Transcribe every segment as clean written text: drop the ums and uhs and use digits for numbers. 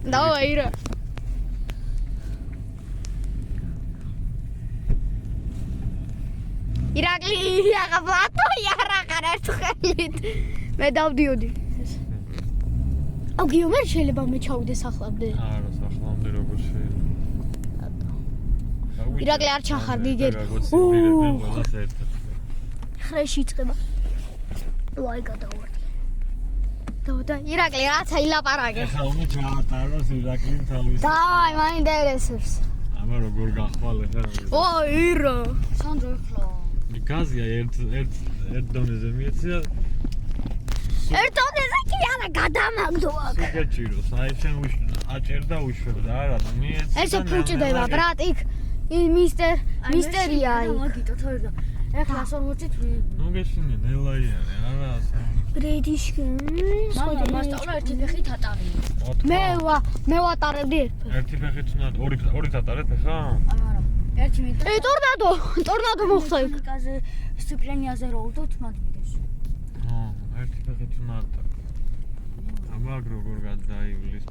Давай, Ира. ირაკლი აღაბლატო იარაღარ ერთხელით მე დავდიოდი აუგიო მე შეიძლება მე ჩავიდე სახლამდე არა სახლამდე როგორ შეიძლება ირაკლი არ ჩახარდი იგერ ხრეში იწყება ვაი გადავარდი და ირაკლი რაცა ილაპარაკე ეხლა უნდა ჩაატაროს ირაკლი თავის დავაი მაინტერესებს აბა როგორ გახვალე ხა ო ირა სანდრო ეხლა გაზია ერთ დონეზე მიეცია ერთ დონეზე კი არა გადამაგდო აქ სიგაჭიროს აი შენ აჭერდა უშვებდა არა მიეცია ესე ფუჭდება ბრატ იქ მისტერია იქ მაგიტო თორე ეხლა 40 ნუ გეშინე ნელაია არა ბრედიშკი მამა მასწავლა ერთი ფეხით ატარია მე ვატარებდი ერთი ფეხით უნდა ორი ატარეთ ხა არა ერთი მინდა ტორნადო მოხდა იქ კაზე სციპლენიაზე რო უდოთ მაგიდეს ერთი ფეხით უნდა ატარეთ აბა როგორ გადაივლის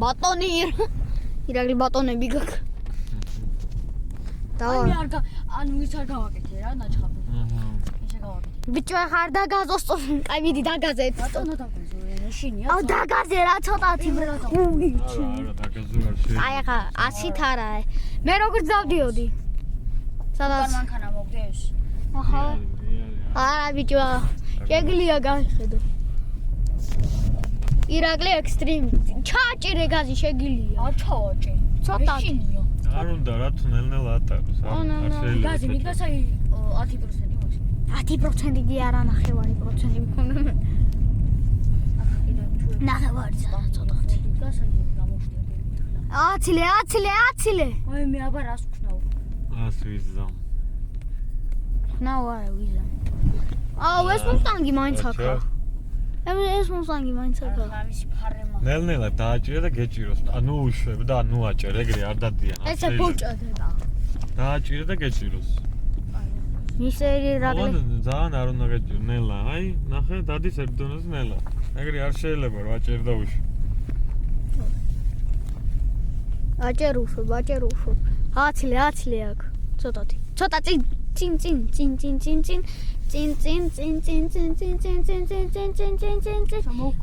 ბატონი ირაკლი ბატონები გაქ აი ანუ ის არ გავაკეთე რა ნაჩხაბი ესე გავაკეთე ბიჭო ახლა არ დაგაზოს აი მიდი დაგაზეთ ბატონო დაგაზო შინია აუ დაგაზე რა ცოტათი არა დაგაზო არ შეიძლება აი ახლა 100-ით არა მე როგორ დავდიოდი სადაც მანქანა მოგდეს ახლა არა ბიჭო შეგლია გაიხედო ირაკლი ექსტრიმ ჩააჭირე გაზი შეგილია არ ჩავაჭე ცოტათი არ უნდა რა თუ ნელ-ნელა ატაროს არ შეიძლება გაზი მიგას აი 10% მოხს 10% კი არა ნახევარი პროცენტი მქონდა ნახევარი ცოტათი მიგას აი გამოშტიები აცილე აი მე აბა რას ვქნაო ვიზამ ხნაო არა ვიზამ აუ ეს მუსტანგი მაინც აქა ეს მუსტანგი მაინც აქა ამის ფარემა ნელ-ნელა დააჭირე და გეჭიროს ანუ უშვებ და ანუ აჭერ ეგრე არ დადიან ესე ფუჭდება დააჭირე და გეჭიროს მისერი რაგლი ძალიან არ უნდა გეჭირო ნელა აი ნახე დადის ერთ დონეზე ნელა ეგრე არ შეიძლება რომ აჭერ და უშვებ აჭერ უშვებ აცილე აქ ცოტათი წინ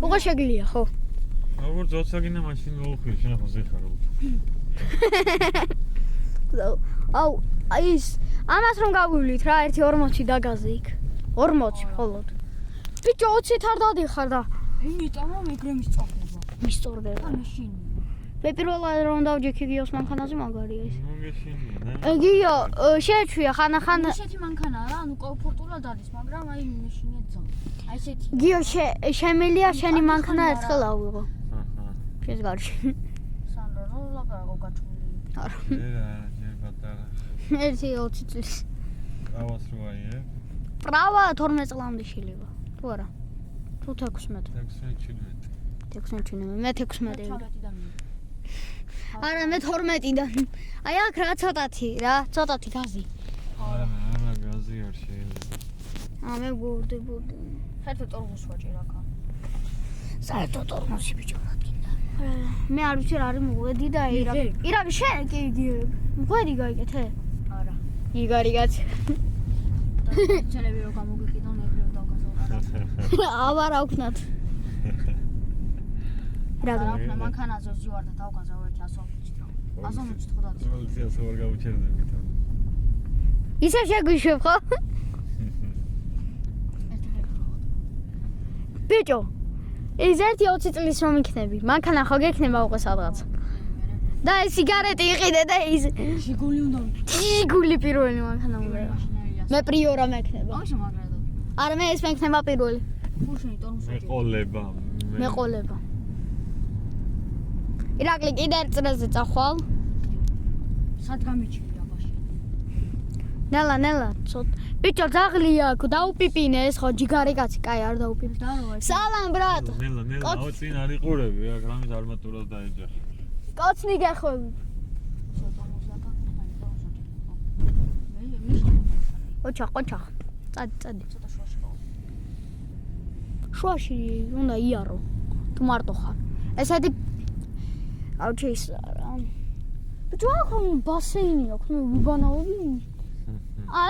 როგორ შეგლია ხო როგორც ოცაგინა მაშინ მოუხვი შენ ხო ზეხარ აუ ის ამას რომ გავივლით რა 1.40 დაგაზე იქ 40 მხოლოდ ბიჭო 20-ით არ დადიხარ და იმიტომ რომ ეგრე მისწორდება მაშინ მე პირველად რომ დავჯექი გიოს მანქანაზე მაგარია ის ნუ გეშინია გიო შეჩვია ხანა ესეთი მანქანა რა ანუ კომფორტულად არის მაგრამ აი მეშინია ძო აი ესეთი გიო შემილია შენი მანქანა ერთხელ ავიღო შენს გარში სანდრო რო ლაპარაკო გაჩვენილი არა ჯერ პატარა 1-20 წლის პრავას რო აიე პრავა 12 წლამდე შეიძლება თუ არა თუ 16 მე 16 არა მე 12-დან აი აქ რა ცოტათი გაზი არა გაზი არ შეიძლება მე გორდი საერთოდ ტორმოს ვაჭერ აქა საერთოდ ტორმოსი ბიჭო გინდა მე არ ვიცი რა არის მოგვედი და ირაკლი შენ კი მოგვედი გაიგეთე არა იგარიგაც ჩელები რო გამოგიყიდონ ეგრე დავგაზავდა აბა რა ვქნათ რა მანქანაზე ვზივარ და დავგაზავ ერთი 120 ხო და პოლიციას ვერ გავუჩერდები თან ისე შეგვიშვებ ხო ბიჭო ეს 1-20 წლის რომ იქნები მანქანა ხო გექნება უკვე სადღაც და ეს სიგარეტი იყიდე და ის შიგული უნდა შიგული პირველი მანქანა უნდა მე პრიორა მექნება აღშა მაგრადო არა მე ეს მექნება პირველი ხუშენი ტორმოსი მეყოლება ირაკლი კიდე ერთ წრეზე წახვალ სად გამიჩნია აბაში ნელა ცოტ ბიჭო ძაღლია აქ დაუპიპინე ეს ხო ჯიგარი კაცი კაი არ დაუპიპინე სალამ ბრატ ნელა აუ წინ არ იყურები აქ რამის არმატურას დაეჯახ კოცნი გახვევი ოჩა წადი შუაში უნდა იარო თუ მარტო ხარ ესეთი აუჩი ის რა. ბიჭო აქ ბასეინი აქვს, მე ვიბანაობი.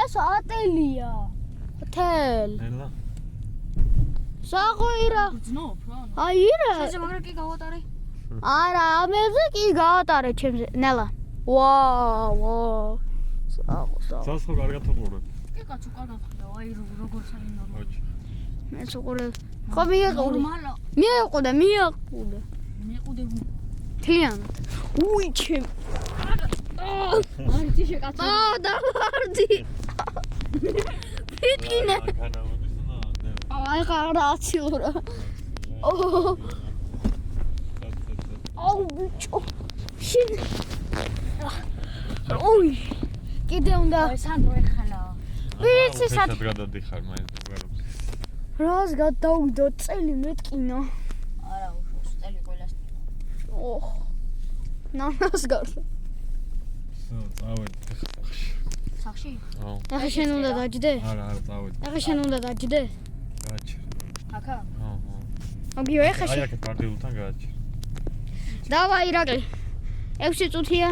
ეს ატელია. ათელ. ნელა. საყვირა. ძნობ რა. აირა. შეზე მაგრამ კი გავატარე. არა, ამაზე კი გაატარე ჩემზე. ნელა. ვაუ. საყო. სასხო კარგად უყურებ. კი კაცო კარგად ხედავ, აი როგორ საერთოდ ნორმალი. ოჩი. მე უყურებ. ხო მიეყუდე. ნორმალა. მიეყუდე. მეყუდე ვუ. თლიანად. უი ჩემ. არის ისე კაცო. დავარდი. ფიტკინე. მანქანა მოდის და ნელა. აი ყარაციურა. აუ ბიჭო. შინ. ოი. კიდე უნდა. აი სანდრო ეხალა. ვიცი სად სად გადადიხარ მაინც მეგობრებს. რას გადავიდო წელი მეტკინა. არა უშოს წელი ყველას. ოხ. ნანას გარ. წავედი. სახში? აუ. ახლა შენ უნდა დაჯდე? არა, წავედი. ახლა შენ უნდა დაჯდე? გააჩერ. აკა? აუ. მოგიო ახლა აი შენ. აქ პარტიულთან გააჩერ. დავაი რაკლი. 6 წუთია.